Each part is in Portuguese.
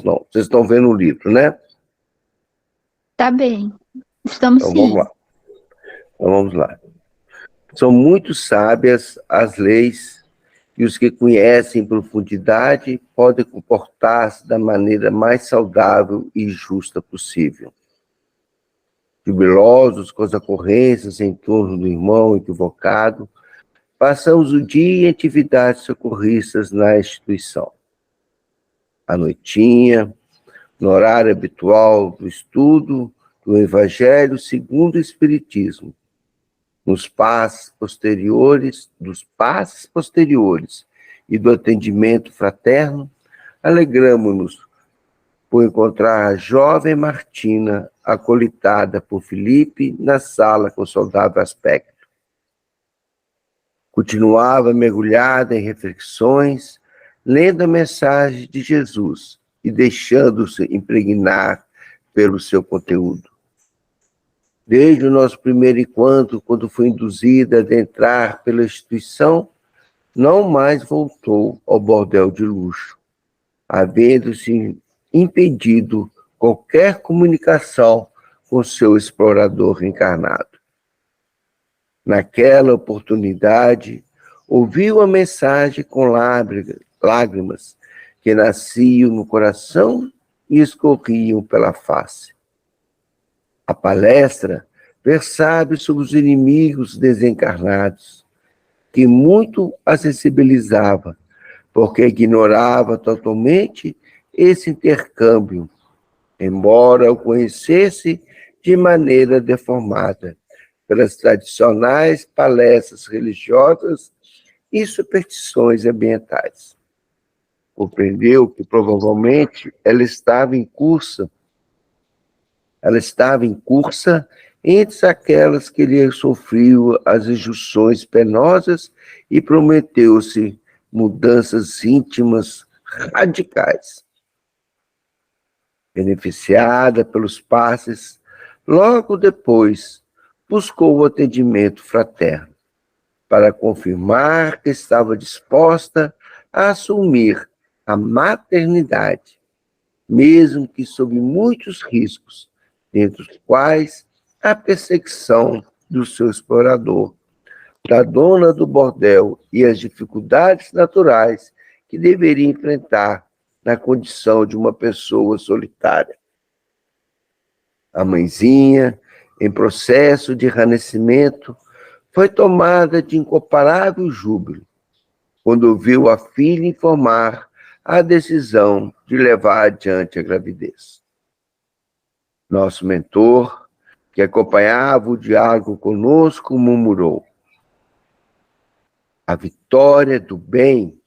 não. Vocês estão vendo o livro, né? Tá bem. Estamos Então sim. vamos lá. Então vamos lá. São muito sábias as leis e os que conhecem em profundidade podem comportar-se da maneira mais saudável e justa possível. Jubilosos com as ocorrências em torno do irmão equivocado, passamos o dia em atividades socorristas na instituição. À noitinha, no horário habitual do estudo do Evangelho segundo o Espiritismo, dos passos posteriores e do atendimento fraterno, alegramo-nos por encontrar a jovem Martina acolitada por Felipe na sala com saudável aspecto. Continuava mergulhada em reflexões, lendo a mensagem de Jesus e deixando-se impregnar pelo seu conteúdo. Desde o nosso primeiro encontro, quando foi induzida a adentrar pela instituição, não mais voltou ao bordel de luxo, havendo-se impedido qualquer comunicação com seu explorador encarnado. Naquela oportunidade, ouviu a mensagem com lágrimas que nasciam no coração e escorriam pela face. A palestra versava sobre os inimigos desencarnados, que muito a sensibilizava, porque ignorava totalmente esse intercâmbio, embora o conhecesse de maneira deformada, pelas tradicionais palestras religiosas e superstições ambientais. Compreendeu que provavelmente ela estava em cursa entre aquelas que lhe sofriam as injunções penosas e prometeu-se mudanças íntimas radicais. Beneficiada pelos passes, logo depois buscou o atendimento fraterno, para confirmar que estava disposta a assumir a maternidade, mesmo que sob muitos riscos, dentre os quais a perseguição do seu explorador, da dona do bordel e as dificuldades naturais que deveria enfrentar na condição de uma pessoa solitária. A mãezinha, em processo de renascimento, foi tomada de incomparável júbilo quando ouviu a filha informar a decisão de levar adiante a gravidez. Nosso mentor, que acompanhava o diálogo conosco, murmurou: a vitória do bem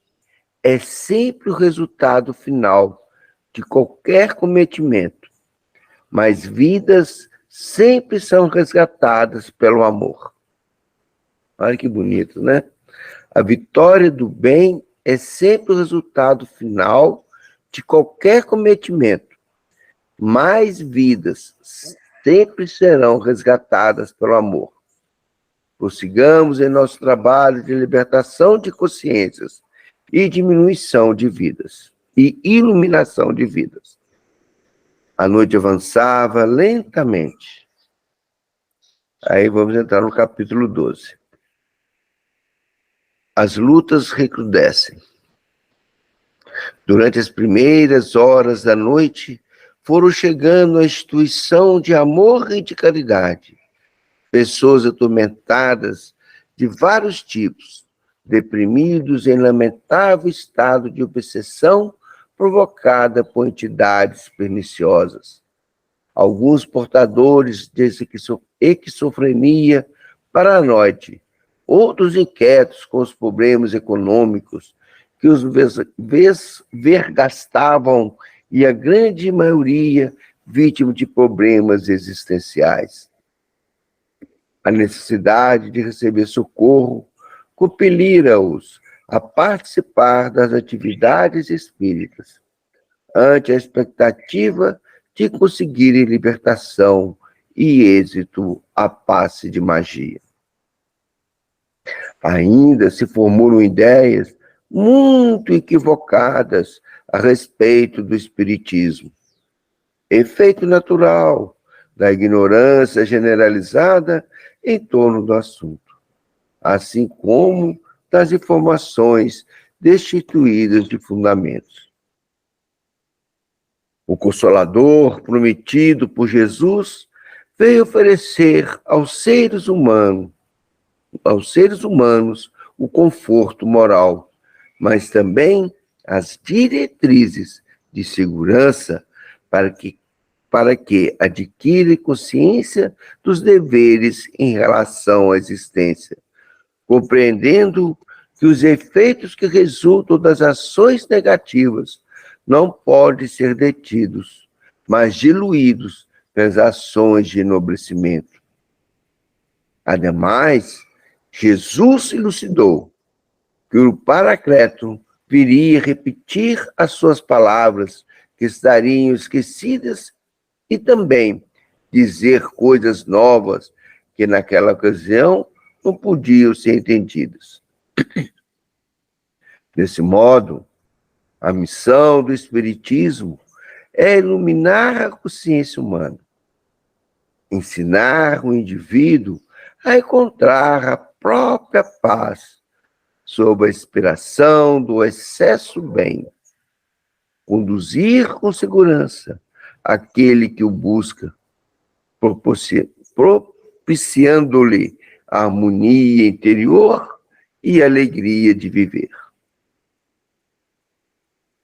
é sempre o resultado final de qualquer cometimento, mas vidas sempre são resgatadas pelo amor. Olha que bonito, né? A vitória do bem é sempre o resultado final de qualquer cometimento, mais vidas sempre serão resgatadas pelo amor. Prossigamos em nosso trabalho de libertação de consciências e diminuição de vidas, e iluminação de vidas. A noite avançava lentamente. Aí vamos entrar no capítulo 12. As lutas recrudescem. Durante as primeiras horas da noite, foram chegando à instituição de amor e de caridade pessoas atormentadas de vários tipos, deprimidos em lamentável estado de obsessão provocada por entidades perniciosas. Alguns portadores de esquizofrenia paranoide, outros inquietos com os problemas econômicos que os vergastavam e a grande maioria vítima de problemas existenciais. A necessidade de receber socorro compelira-os a participar das atividades espíritas, ante a expectativa de conseguirem libertação e êxito à passe de magia. Ainda se formulam ideias muito equivocadas a respeito do espiritismo. Efeito natural da ignorância generalizada em torno do assunto, assim como das informações destituídas de fundamentos. O Consolador, prometido por Jesus, veio oferecer aos seres humanos o conforto moral, mas também as diretrizes de segurança para que adquire consciência dos deveres em relação à existência, compreendendo que os efeitos que resultam das ações negativas não podem ser detidos, mas diluídos pelas ações de enobrecimento. Ademais, Jesus elucidou que o Paracleto viria repetir as suas palavras que estariam esquecidas e também dizer coisas novas que naquela ocasião não podiam ser entendidas. Desse modo, a missão do Espiritismo é iluminar a consciência humana, ensinar o indivíduo a encontrar a própria paz sob a inspiração do excesso bem, conduzir com segurança aquele que o busca, propiciando-lhe a harmonia interior e a alegria de viver.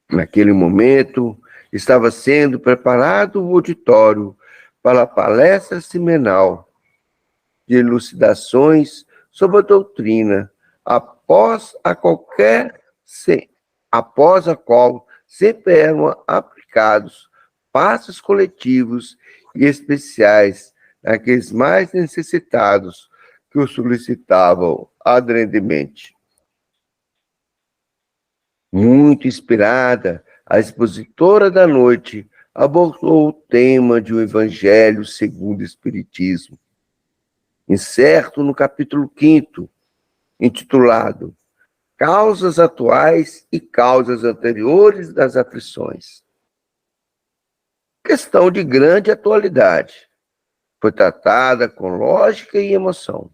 Naquele momento, estava sendo preparado o auditório para a palestra seminal de elucidações sobre a doutrina, após a qual sempre eram aplicados passos coletivos e especiais àqueles mais necessitados que o solicitavam ardentemente. Muito inspirada, a expositora da noite abordou o tema de um Evangelho segundo o Espiritismo, incerto no capítulo 5º, intitulado Causas Atuais e Causas Anteriores das Aflições. Questão de grande atualidade. Foi tratada com lógica e emoção,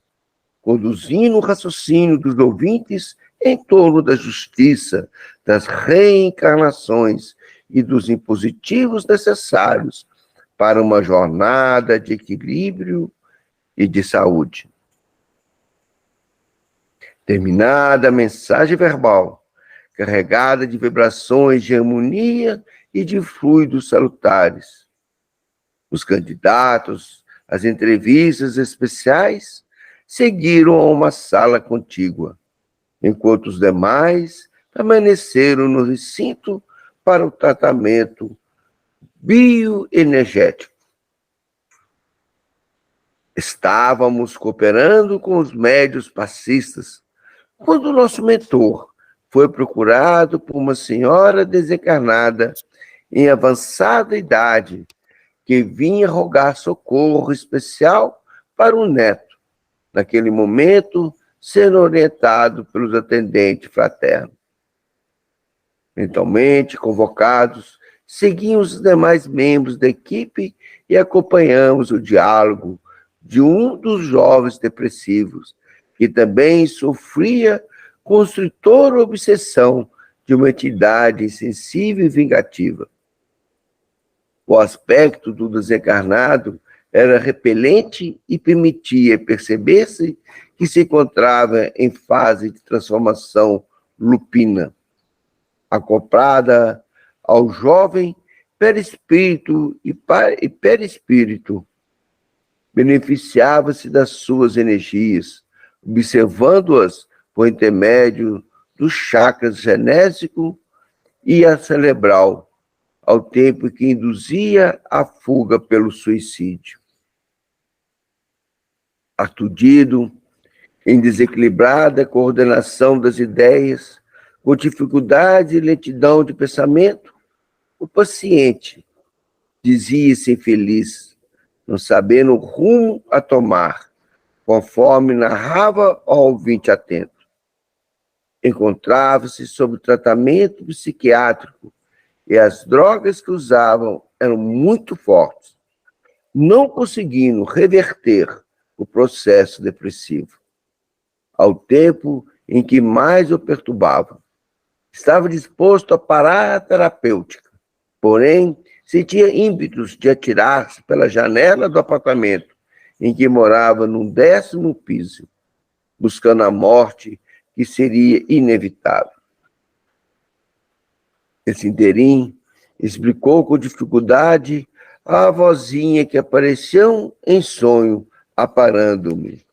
conduzindo o raciocínio dos ouvintes em torno da justiça, das reencarnações e dos impositivos necessários para uma jornada de equilíbrio e de saúde. Terminada a mensagem verbal, carregada de vibrações de harmonia e de fluidos salutares, os candidatos às entrevistas especiais seguiram a uma sala contígua, enquanto os demais permaneceram no recinto para o tratamento bioenergético. Estávamos cooperando com os médiuns passistas quando o nosso mentor foi procurado por uma senhora desencarnada em avançada idade que vinha rogar socorro especial para o neto, naquele momento sendo orientado pelos atendentes fraternos. Mentalmente convocados, seguimos os demais membros da equipe e acompanhamos o diálogo de um dos jovens depressivos, que também sofria constritora obsessão de uma entidade insensível e vingativa. O aspecto do desencarnado era repelente e permitia perceber-se que se encontrava em fase de transformação lupina, acoplada ao jovem perispírito e perispírito. Beneficiava-se das suas energias, observando-as por intermédio dos chakras genésico e a cerebral, ao tempo que induzia a fuga pelo suicídio. Aturdido, em desequilibrada coordenação das ideias, com dificuldade e lentidão de pensamento, o paciente dizia-se infeliz, não sabendo o rumo a tomar, conforme narrava ao ouvinte atento. Encontrava-se sob tratamento psiquiátrico e as drogas que usavam eram muito fortes, não conseguindo reverter o processo depressivo. Ao tempo em que mais o perturbava, estava disposto a parar a terapêutica, porém sentia ímpetos de atirar-se pela janela do apartamento em que morava no 10º piso, buscando a morte que seria inevitável. Esse interim explicou com dificuldade a vozinha que apareceu em sonho, aparando-me.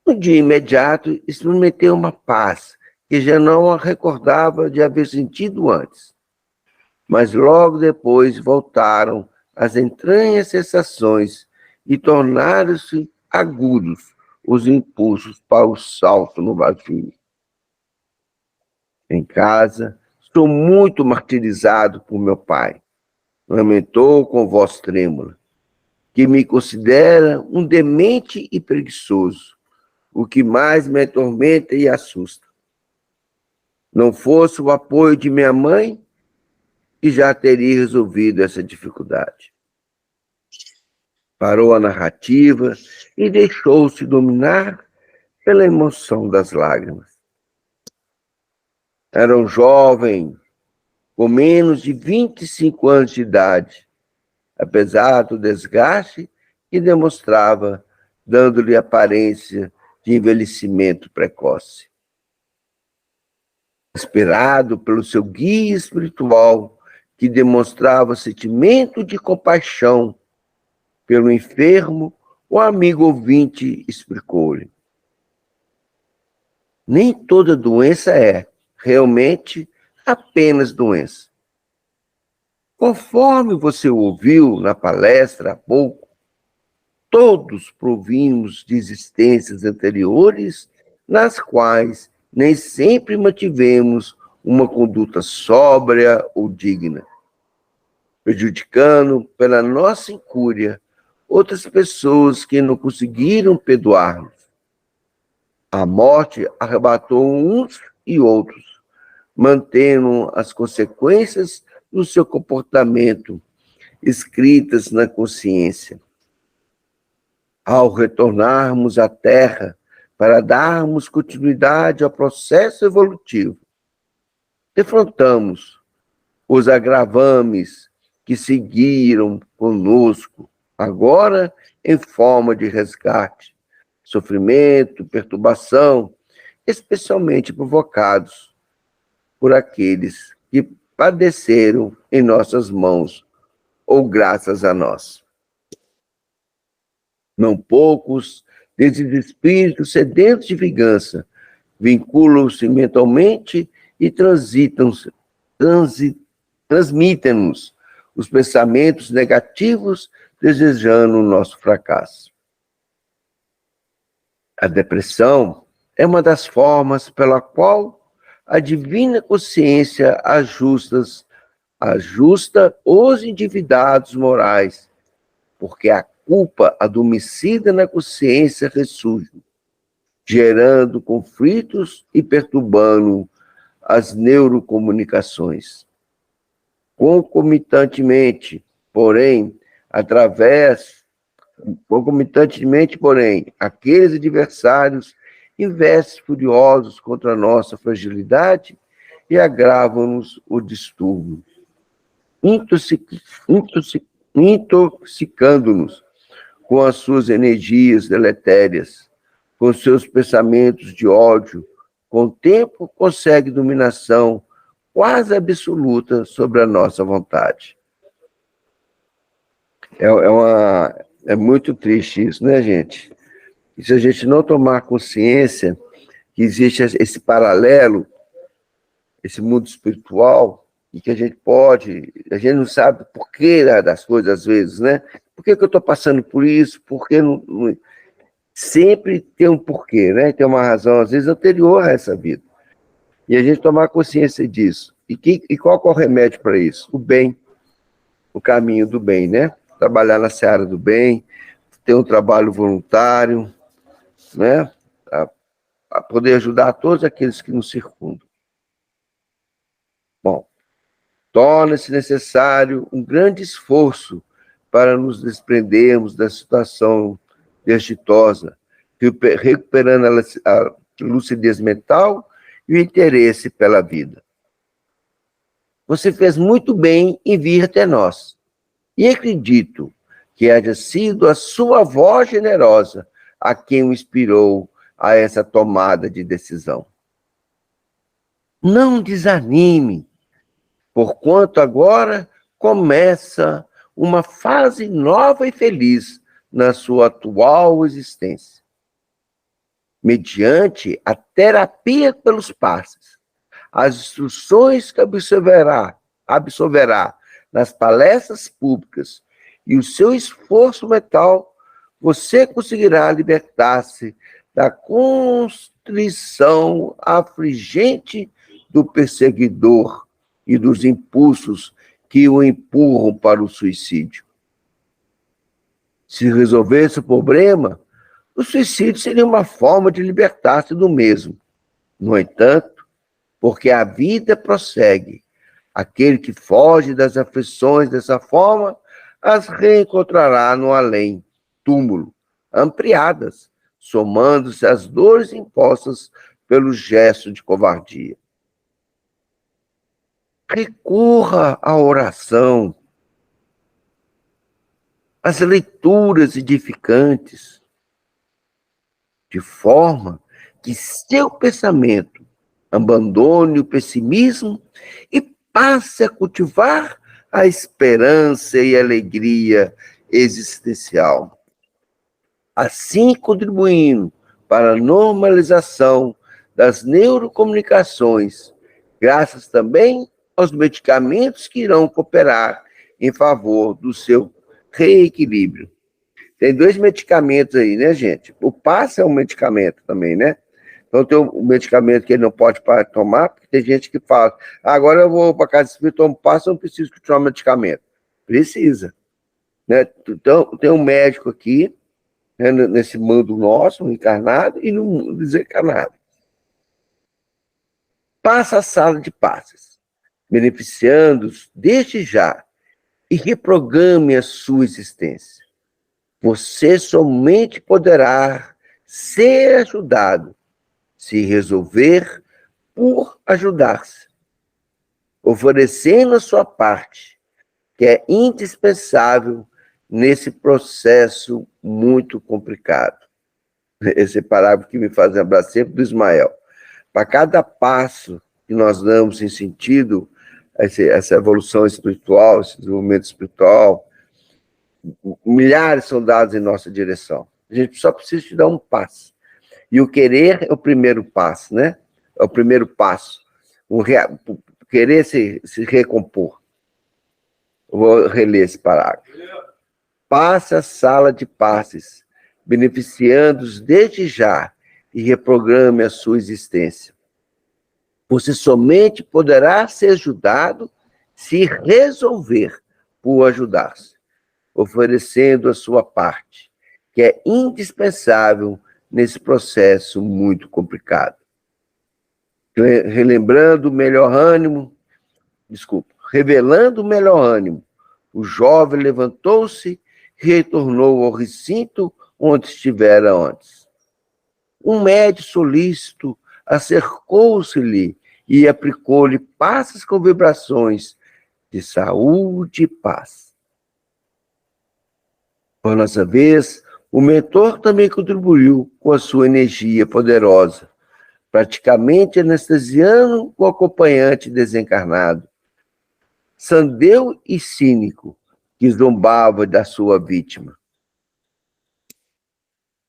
No dia imediato, experimentei uma paz que já não a recordava de haver sentido antes. Mas logo depois voltaram as entranhas sensações e tornaram-se agudos os impulsos para o salto no vazio. Em casa, estou muito martirizado por meu pai, lamentou com voz trêmula, que me considera um demente e preguiçoso, o que mais me atormenta e assusta. Não fosse o apoio de minha mãe, que já teria resolvido essa dificuldade. Parou a narrativa e deixou-se dominar pela emoção das lágrimas. Era um jovem com menos de 25 anos de idade, apesar do desgaste que demonstrava, dando-lhe aparência de envelhecimento precoce. Inspirado pelo seu guia espiritual, que demonstrava sentimento de compaixão pelo enfermo, o amigo ouvinte explicou-lhe: nem toda doença é realmente apenas doença. Conforme você ouviu na palestra há pouco, todos provimos de existências anteriores nas quais nem sempre mantivemos uma conduta sóbria ou digna, prejudicando pela nossa incúria outras pessoas que não conseguiram perdoar-nos. A morte arrebatou uns e outros, mantendo as consequências do seu comportamento escritas na consciência. Ao retornarmos à Terra para darmos continuidade ao processo evolutivo, defrontamos os agravames que seguiram conosco, agora em forma de resgate, sofrimento, perturbação, especialmente provocados por aqueles que padeceram em nossas mãos ou graças a nós. Não poucos desses espíritos sedentos de vingança vinculam-se mentalmente e transmitem-nos os pensamentos negativos, desejando o nosso fracasso. A depressão é uma das formas pela qual a divina consciência ajusta os endividados morais, porque a culpa adormecida na consciência ressurge, gerando conflitos e perturbando as neurocomunicações. Concomitantemente, porém, aqueles adversários investem furiosos contra a nossa fragilidade e agravam-nos o distúrbio, intoxicando-nos com as suas energias deletérias, com seus pensamentos de ódio. Com o tempo, consegue dominação quase absoluta sobre a nossa vontade. É muito triste isso, né, gente? E se a gente não tomar consciência que existe esse paralelo, esse mundo espiritual, e que a gente não sabe por que das coisas às vezes, né? Por que eu estou passando por isso? Por que não... Sempre tem um porquê, né? Tem uma razão, às vezes, anterior a essa vida. E a gente tomar consciência disso. E qual é o remédio para isso? O bem, o caminho do bem, né? Trabalhar na seara do bem, ter um trabalho voluntário, né? A poder ajudar todos aqueles que nos circundam. Bom, Torna-se necessário um grande esforço para nos desprendermos da situação desditosa, recuperando a lucidez mental e o interesse pela vida. Você fez muito bem em vir até nós, e acredito que haja sido a sua voz generosa a quem o inspirou a essa tomada de decisão. Não desanime, porquanto agora começa uma fase nova e feliz na sua atual existência. Mediante a terapia pelos passes, as instruções que absorverá nas palestras públicas e o seu esforço mental, você conseguirá libertar-se da constrição afligente do perseguidor e dos impulsos que o empurram para o suicídio. Se resolver esse problema, o suicídio seria uma forma de libertar-se do mesmo. No entanto, porque a vida prossegue, aquele que foge das aflições dessa forma, as reencontrará no além, túmulo, ampliadas, somando-se às dores impostas pelo gesto de covardia. Recorra à oração, às leituras edificantes, de forma que seu pensamento abandone o pessimismo e passe a cultivar a esperança e a alegria existencial. Assim contribuindo para a normalização das neurocomunicações, graças também aos medicamentos que irão cooperar em favor do seu reequilíbrio. Tem 2 medicamentos aí, né, gente? O passe é um medicamento também, né? Então tem um medicamento que ele não pode tomar, porque tem gente que fala, agora eu vou para casa espírita, tomo passe, eu não preciso que tome medicamento. Precisa. Né? Então tem um médico aqui, né, nesse mundo nosso, encarnado, e no mundo desencarnado. Passa a sala de passes, beneficiando-os desde já, e reprograme a sua existência. Você somente poderá ser ajudado se resolver por ajudar-se, oferecendo a sua parte, que é indispensável nesse processo muito complicado. Esse parágrafo que me faz lembrar sempre do Ismael. Para cada passo que nós damos em sentido essa evolução espiritual, esse desenvolvimento espiritual, milhares são dados em nossa direção. A gente só precisa te dar um passo. E o querer é o primeiro passo, né? É o primeiro passo. Querer se recompor. Eu vou reler esse parágrafo. Passe a sala de passes, beneficiando-os desde já e reprograme a sua existência. Você somente poderá ser ajudado se resolver por ajudar-se, oferecendo a sua parte, que é indispensável nesse processo muito complicado. Revelando o melhor ânimo, o jovem levantou-se e retornou ao recinto onde estivera antes. Um médico solícito acercou-se-lhe e aplicou-lhe passes com vibrações de saúde e paz. Por nossa vez, o mentor também contribuiu com a sua energia poderosa, praticamente anestesiando o acompanhante desencarnado, sandeu e cínico, que zombava da sua vítima.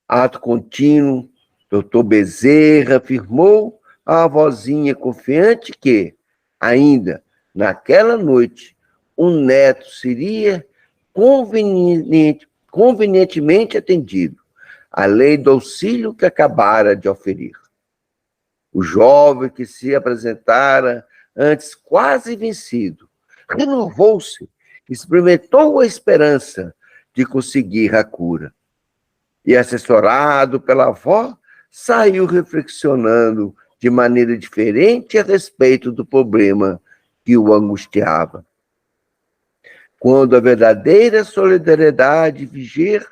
Ato contínuo, Dr. Bezerra afirmou à vozinha confiante que, ainda naquela noite, um neto seria convenientemente atendido, além do auxílio que acabara de oferir. O jovem que se apresentara antes quase vencido, renovou-se, experimentou a esperança de conseguir a cura. E, assessorado pela avó, saiu reflexionando de maneira diferente a respeito do problema que o angustiava. Quando a verdadeira solidariedade viger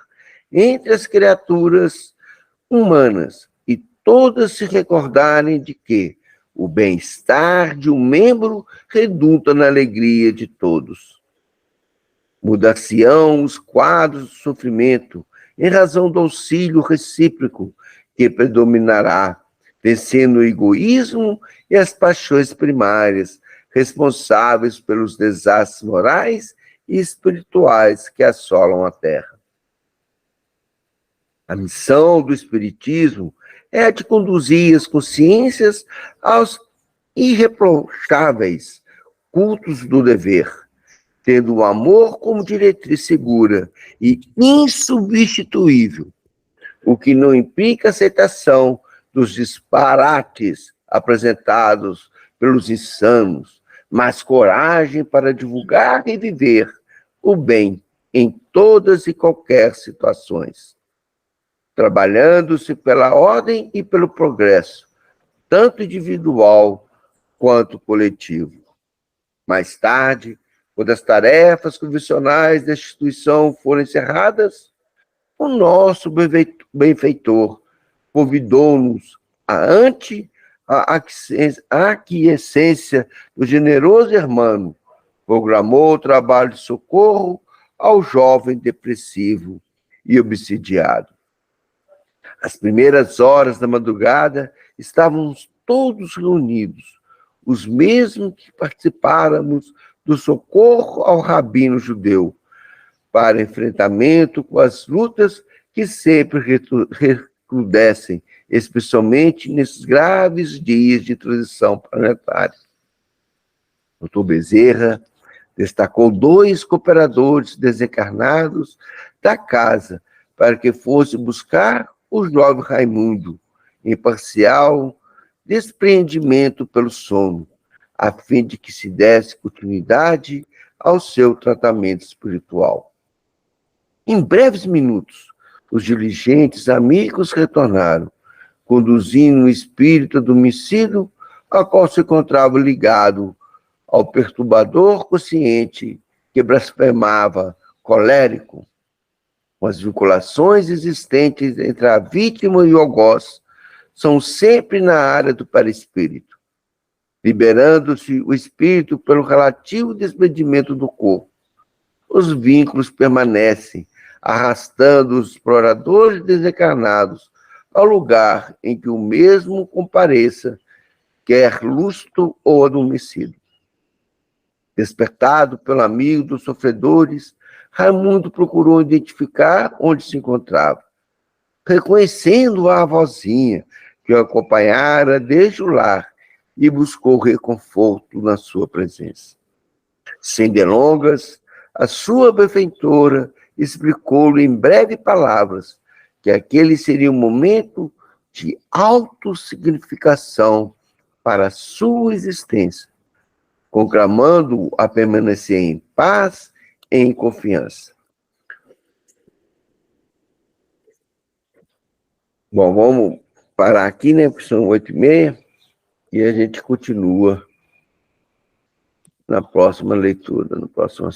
entre as criaturas humanas e todas se recordarem de que o bem-estar de um membro redunda na alegria de todos. Mudar-se-ão os quadros do sofrimento em razão do auxílio recíproco que predominará, vencendo o egoísmo e as paixões primárias, responsáveis pelos desastres morais e espirituais que assolam a Terra. A missão do Espiritismo é a de conduzir as consciências aos irreprocháveis cultos do dever, tendo o amor como diretriz segura e insubstituível, o que não implica aceitação dos disparates apresentados pelos insanos, mas coragem para divulgar e viver o bem em todas e qualquer situações, trabalhando-se pela ordem e pelo progresso, tanto individual quanto coletivo. Mais tarde, quando as tarefas convencionais da instituição foram encerradas, o nosso benfeitor convidou-nos ante a aquiescência do generoso irmão, programou o trabalho de socorro ao jovem depressivo e obsidiado. Às primeiras horas da madrugada, estávamos todos reunidos, os mesmos que participáramos do socorro ao rabino judeu, para enfrentamento com as lutas que sempre recrudescem, especialmente nesses graves dias de transição planetária. Dr. Bezerra destacou 2 cooperadores desencarnados da casa para que fosse buscar o jovem Raimundo, em parcial despreendimento pelo sono, a fim de que se desse continuidade ao seu tratamento espiritual. Em breves minutos, os diligentes amigos retornaram, conduzindo o espírito adormecido, ao qual se encontrava ligado ao perturbador consciente que blasfemava, colérico, com as vinculações existentes entre a vítima e o algoz, são sempre na área do perispírito, liberando-se o espírito pelo relativo desprendimento do corpo. Os vínculos permanecem, arrastando os exploradores desencarnados ao lugar em que o mesmo compareça, quer lúcido ou adormecido. Despertado pelo amigo dos sofredores, Raimundo procurou identificar onde se encontrava, reconhecendo a vozinha que o acompanhara desde o lar e buscou reconforto na sua presença. Sem delongas, a sua benfeitora explicou-lhe em breves palavras que aquele seria um momento de autossignificação para a sua existência, conclamando-o a permanecer em paz e em confiança. Bom, vamos parar aqui, né? Porque são 8h30 e a gente continua na próxima leitura, na próxima